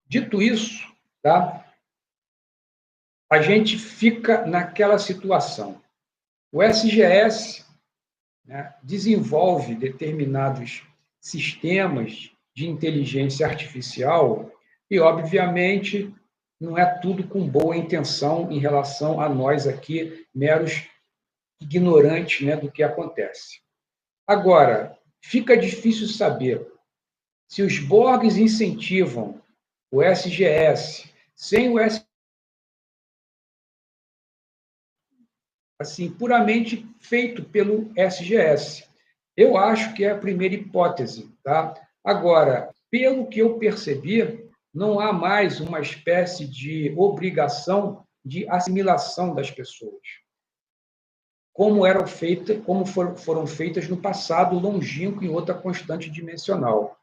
Dito isso, tá? A gente fica naquela situação. O SGS, né, desenvolve determinados sistemas de inteligência artificial e, obviamente, não é tudo com boa intenção em relação a nós aqui, meros ignorantes, né, do que acontece. Agora, fica difícil saber se os Borgs incentivam o SGS, sem o SGS, assim, puramente feito pelo SGS. Eu acho que é a primeira hipótese, tá? Agora, pelo que eu percebi, não há mais uma espécie de obrigação de assimilação das pessoas, como foram feitas no passado longínquo em outra constante dimensional.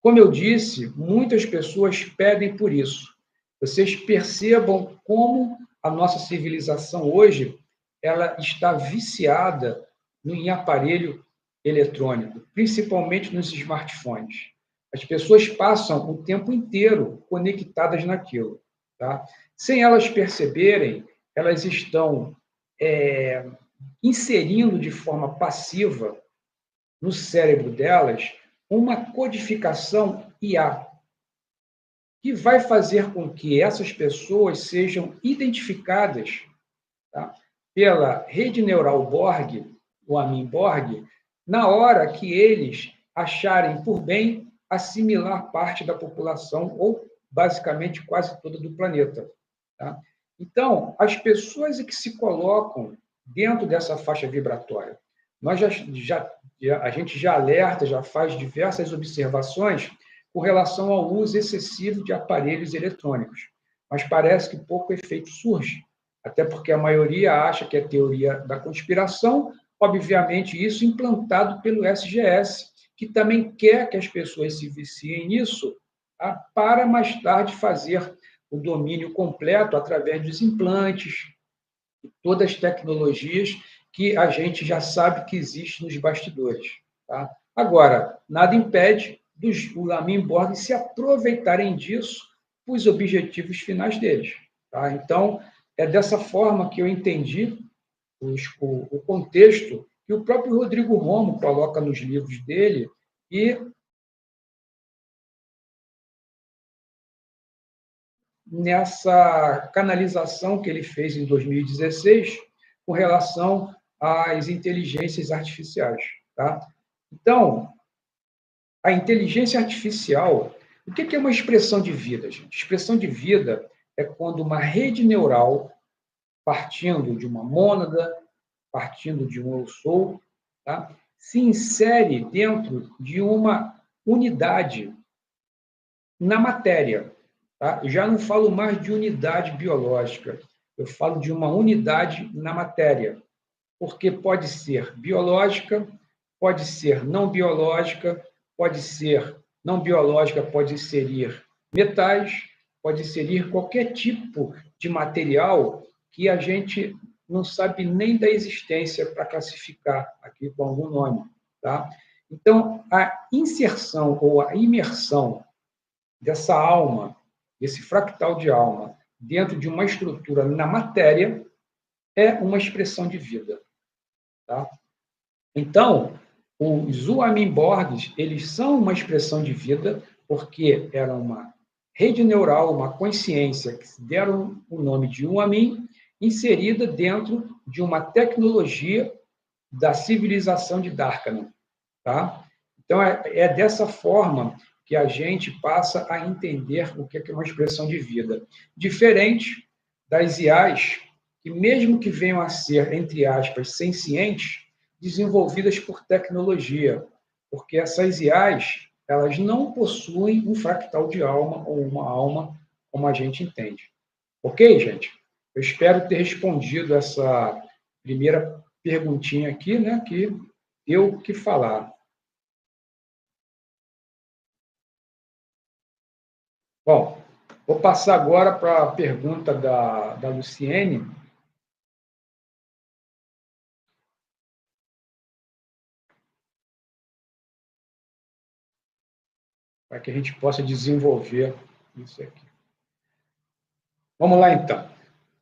Como eu disse, muitas pessoas pedem por isso. Vocês percebam como a nossa civilização hoje ela está viciada em aparelho eletrônico, principalmente nos smartphones. As pessoas passam o tempo inteiro conectadas naquilo. Tá? Sem elas perceberem, elas estão inserindo de forma passiva no cérebro delas uma codificação IA, que vai fazer com que essas pessoas sejam identificadas, tá, pela rede neural Borg, o Amin Borg, na hora que eles acharem por bem assimilar parte da população, ou basicamente quase toda do planeta. Tá? Então, as pessoas que se colocam dentro dessa faixa vibratória, a gente já alerta, já faz diversas observações com relação ao uso excessivo de aparelhos eletrônicos, mas parece que pouco efeito surge, até porque a maioria acha que é teoria da conspiração, obviamente isso implantado pelo SGS, que também quer que as pessoas se viciem nisso, tá? Para mais tarde fazer o domínio completo através dos implantes, todas as tecnologias que a gente já sabe que existe nos bastidores. Tá? Agora, nada impede dos Lamin Borg se aproveitarem disso para os objetivos finais deles. Tá? Então, é dessa forma que eu entendi o contexto que o próprio Rodrigo Romo coloca nos livros dele e nessa canalização que ele fez em 2016 com relação às inteligências artificiais. Tá? Então, a inteligência artificial, o que é uma expressão de vida, gente? Expressão de vida é quando uma rede neural, partindo de uma mônada, partindo de um eu sou, tá? Se insere dentro de uma unidade na matéria. Tá? Eu já não falo mais de unidade biológica, eu falo de uma unidade na matéria, porque pode ser biológica, pode ser não biológica, pode ser não biológica, pode inserir metais, pode inserir qualquer tipo de material que a gente não sabe nem da existência para classificar aqui com algum nome. Tá? Então, a inserção ou a imersão dessa alma, desse fractal de alma, dentro de uma estrutura na matéria, é uma expressão de vida. Tá? Então, os Uamin-Borgs, eles são uma expressão de vida, porque era uma rede neural, uma consciência, que deram o nome de Uamin, inserida dentro de uma tecnologia da civilização de Darkanan. Tá? Então, é dessa forma que a gente passa a entender o que é uma expressão de vida. Diferente das IAs, que mesmo que venham a ser, entre aspas, sencientes, desenvolvidas por tecnologia, porque essas IAs, elas não possuem um fractal de alma ou uma alma como a gente entende. Ok, gente? Eu espero ter respondido essa primeira perguntinha aqui, né, que deu o que falar. Bom, vou passar agora para a pergunta da Luciene. Para que a gente possa desenvolver Isso aqui. Vamos lá, então.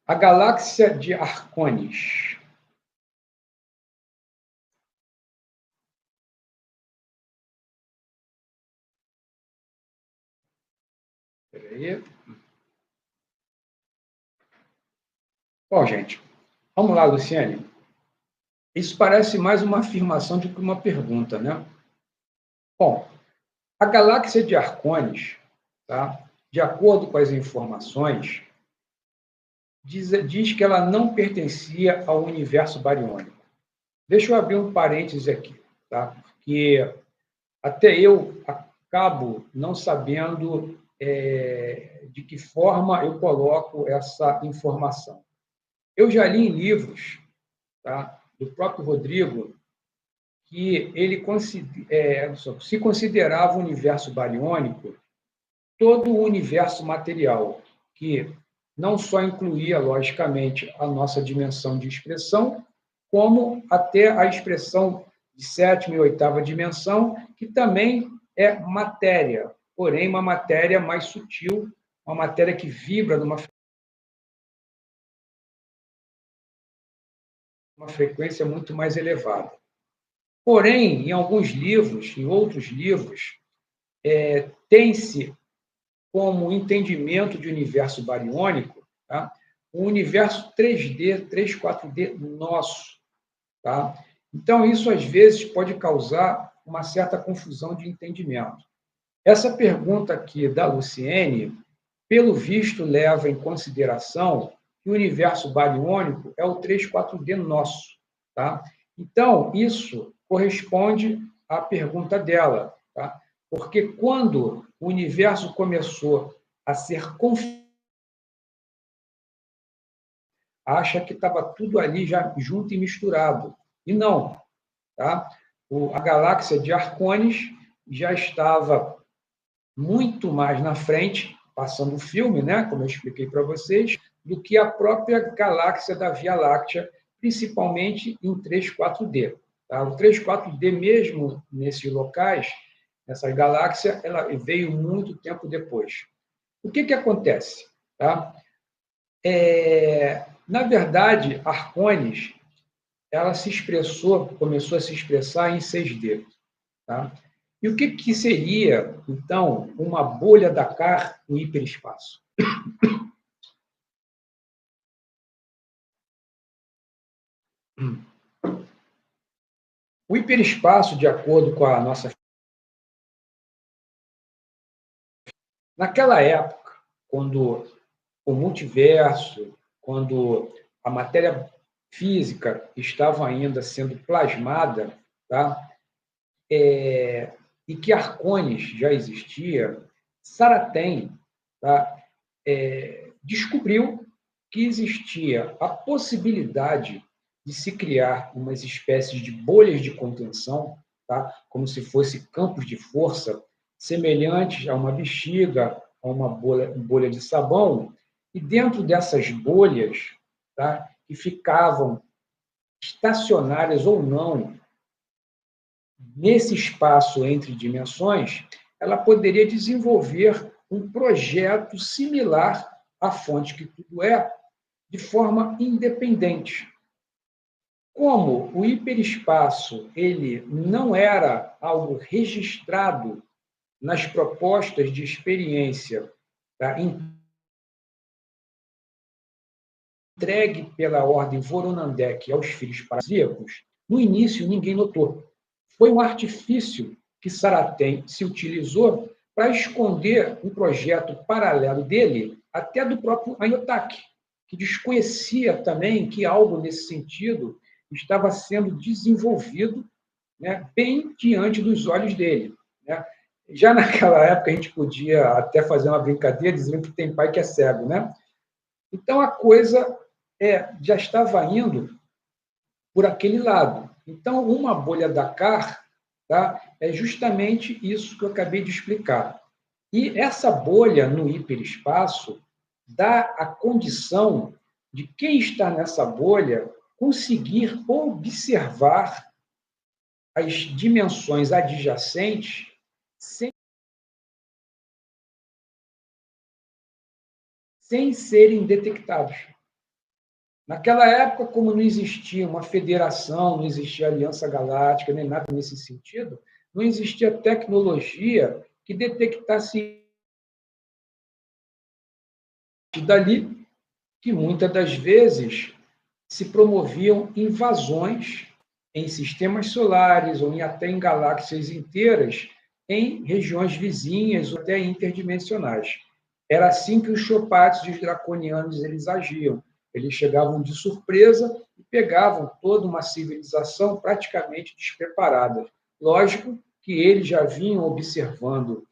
A galáxia de Arcones. Espera aí. Bom, gente, vamos lá, Luciane. Isso parece mais uma afirmação do que uma pergunta, né? Bom, a galáxia de Arcones, tá? De acordo com as informações, diz que ela não pertencia ao universo bariônico. Deixa eu abrir um parêntese aqui, tá? Porque até eu acabo não sabendo de que forma eu coloco essa informação. Eu já li em livros, tá, do próprio Rodrigo, que ele se considerava o universo bariônico todo o universo material, que não só incluía, logicamente, a nossa dimensão de expressão, como até a expressão de sétima e oitava dimensão, que também é matéria, porém uma matéria mais sutil, uma matéria que vibra numa frequência muito mais elevada. Porém, em alguns livros, em outros livros, tem-se como entendimento de universo bariônico, tá? Um universo 3D, 3, 4D nosso. Tá? Então, isso às vezes pode causar uma certa confusão de entendimento. Essa pergunta aqui da Luciene, pelo visto, leva em consideração que o universo bariônico é o 3, 4D nosso. Tá? Então, isso corresponde à pergunta dela. Tá? Porque quando o universo começou a ser configurado, acha que estava tudo ali já junto e misturado. E não. Tá? A galáxia de Arcones já estava muito mais na frente, passando o filme, né, como eu expliquei para vocês, do que a própria galáxia da Via Láctea, principalmente em 3, 4D. Tá? O 3, 4D, mesmo nesses locais, nessa galáxia, ela veio muito tempo depois. O que acontece? Tá? Na verdade, Arcones, ela começou a se expressar em 6D. Tá? E o que seria, então, uma bolha Dakar no hiperespaço? O hiperespaço, de acordo com a nossa. Naquela época, quando o multiverso, quando a matéria física estava ainda sendo plasmada, tá? E que Arcones já existia, Saraten, tá? Descobriu que existia a possibilidade de se criar umas espécies de bolhas de contenção, tá? Como se fosse campos de força, semelhantes a uma bexiga, a uma bolha de sabão, e dentro dessas bolhas, tá? Que ficavam estacionárias ou não nesse espaço entre dimensões, ela poderia desenvolver um projeto similar à fonte que tudo é, de forma independente. Como o hiperespaço ele não era algo registrado nas propostas de experiência, tá, entregue pela ordem Voronandek aos filhos paradisíacos, no início ninguém notou. Foi um artifício que Saraten se utilizou para esconder um projeto paralelo dele, até do próprio Anyotake, que desconhecia também que algo nesse sentido estava sendo desenvolvido, né, bem diante dos olhos dele. Né? Já naquela época a gente podia até fazer uma brincadeira dizendo que tem pai que é cego. Né? Então a coisa já estava indo por aquele lado. Então, uma bolha Dakar, tá, é justamente isso que eu acabei de explicar. E essa bolha no hiperespaço dá a condição de quem está nessa bolha conseguir observar as dimensões adjacentes sem sem serem detectados. Naquela época, como não existia uma federação, não existia aliança galáctica, nem nada nesse sentido, não existia tecnologia que detectasse dali que muitas das vezes se promoviam invasões em sistemas solares ou até em galáxias inteiras, em regiões vizinhas ou até interdimensionais. Era assim que os Chopats e os Draconianos eles agiam. Eles chegavam de surpresa e pegavam toda uma civilização praticamente despreparada. Lógico que eles já vinham observando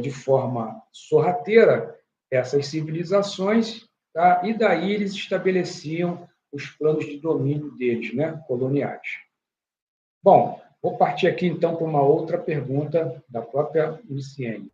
de forma sorrateira essas civilizações, tá? E daí eles estabeleciam os planos de domínio deles, né, coloniais. Bom, vou partir aqui então para uma outra pergunta da própria Luciene.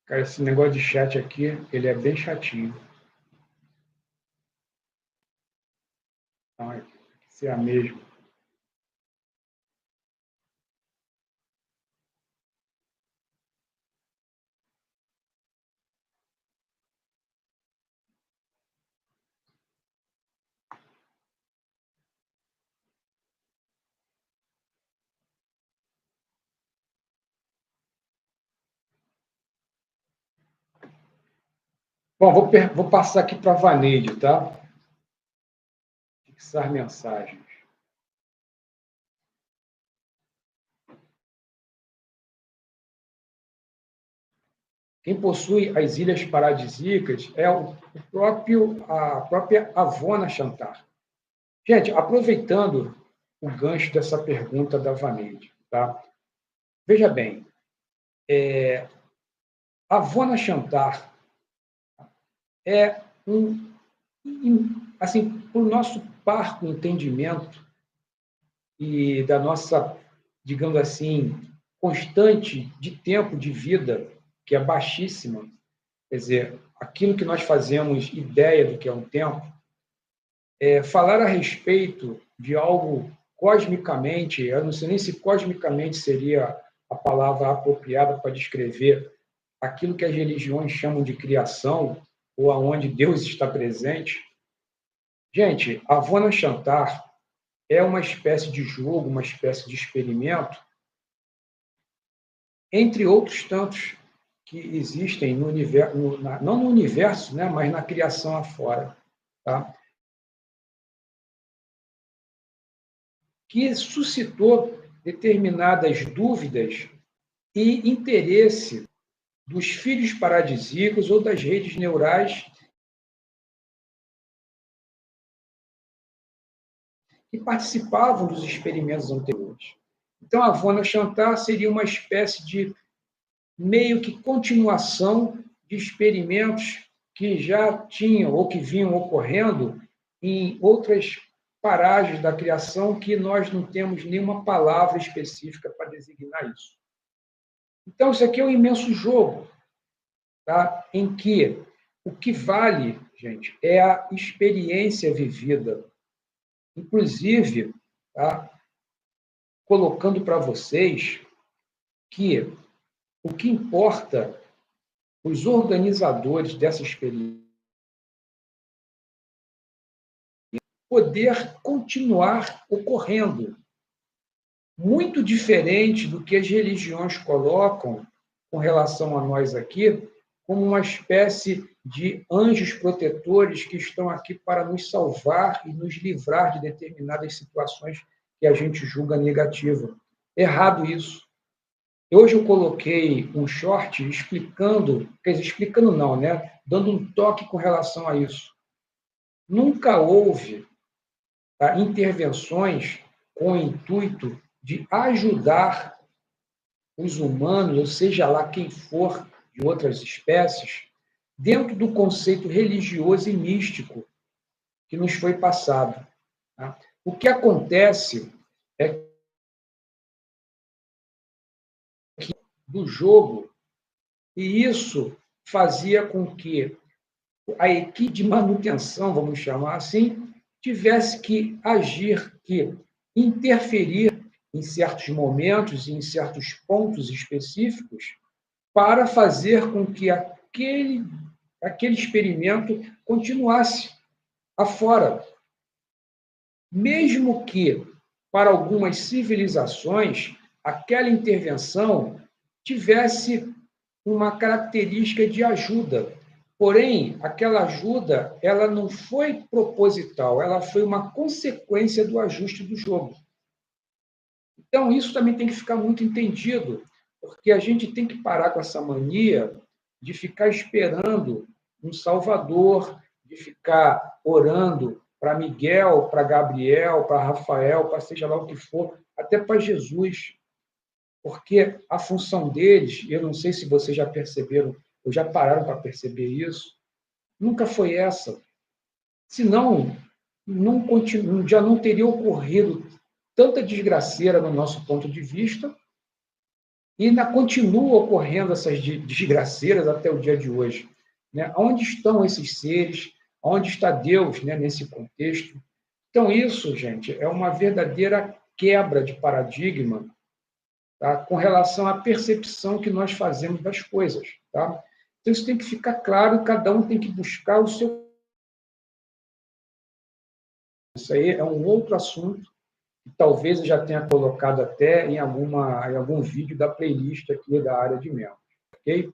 Cara, esse negócio de chat aqui, ele é bem chatinho. Então, se é a mesma. Bom, vou passar aqui para a Vaneide, tá? Fixar mensagens. Quem possui as ilhas paradisíacas é a própria Avona Chantar. Gente, aproveitando o gancho dessa pergunta da Vaneide, tá? Veja bem, a Avona Chantar é assim, por nosso parco entendimento e da nossa, digamos assim, constante de tempo de vida, que é baixíssima, quer dizer, aquilo que nós fazemos ideia do que é um tempo, falar a respeito de algo cosmicamente, eu não sei nem se cosmicamente seria a palavra apropriada para descrever aquilo que as religiões chamam de criação, ou aonde Deus está presente. Gente, a Avona Chantar é uma espécie de jogo, uma espécie de experimento, entre outros tantos que existem no universo, não no universo, né, mas na criação afora, tá? Que suscitou determinadas dúvidas e interesse dos filhos paradisíacos ou das redes neurais que participavam dos experimentos anteriores. Então, a Avona Chantar seria uma espécie de meio que continuação de experimentos que já tinham ou que vinham ocorrendo em outras paragens da criação que nós não temos nenhuma palavra específica para designar isso. Então, isso aqui é um imenso jogo, tá? Em que o que vale, gente, é a experiência vivida. Inclusive, tá? Colocando para vocês que o que importa, os organizadores dessa experiência, poder continuar ocorrendo. Muito diferente do que as religiões colocam com relação a nós aqui, como uma espécie de anjos protetores que estão aqui para nos salvar e nos livrar de determinadas situações que a gente julga negativa. Errado isso. Hoje eu coloquei um short explicando, quer dizer, explicando não, né? Dando um toque com relação a isso. Nunca houve intervenções com o intuito de ajudar os humanos, ou seja lá quem for de outras espécies, dentro do conceito religioso e místico que nos foi passado. Tá? O que acontece é que do jogo E isso fazia com que a equipe de manutenção, vamos chamar assim, tivesse que agir, que interferir em certos momentos, em certos pontos específicos, para fazer com que aquele experimento continuasse afora. Mesmo que, para algumas civilizações, aquela intervenção tivesse uma característica de ajuda. Porém, aquela ajuda, ela não foi proposital, ela foi uma consequência do ajuste do jogo. Então, isso também tem que ficar muito entendido, porque a gente tem que parar com essa mania de ficar esperando um salvador, de ficar orando para Miguel, para Gabriel, para Rafael, para seja lá o que for, até para Jesus. Porque a função deles, eu não sei se vocês já perceberam, ou já pararam para perceber isso, nunca foi essa. Senão, já não teria ocorrido tanta desgraceira no nosso ponto de vista, e ainda continua ocorrendo essas desgraceiras até o dia de hoje. Né? Onde estão esses seres? Onde está Deus, né, nesse contexto? Então, isso, gente, é uma verdadeira quebra de paradigma, tá, com relação à percepção que nós fazemos das coisas. Tá? Então, isso tem que ficar claro e cada um tem que buscar o seu. Isso aí é um outro assunto que talvez eu já tenha colocado até em algum vídeo da playlist aqui da área de membros. Ok?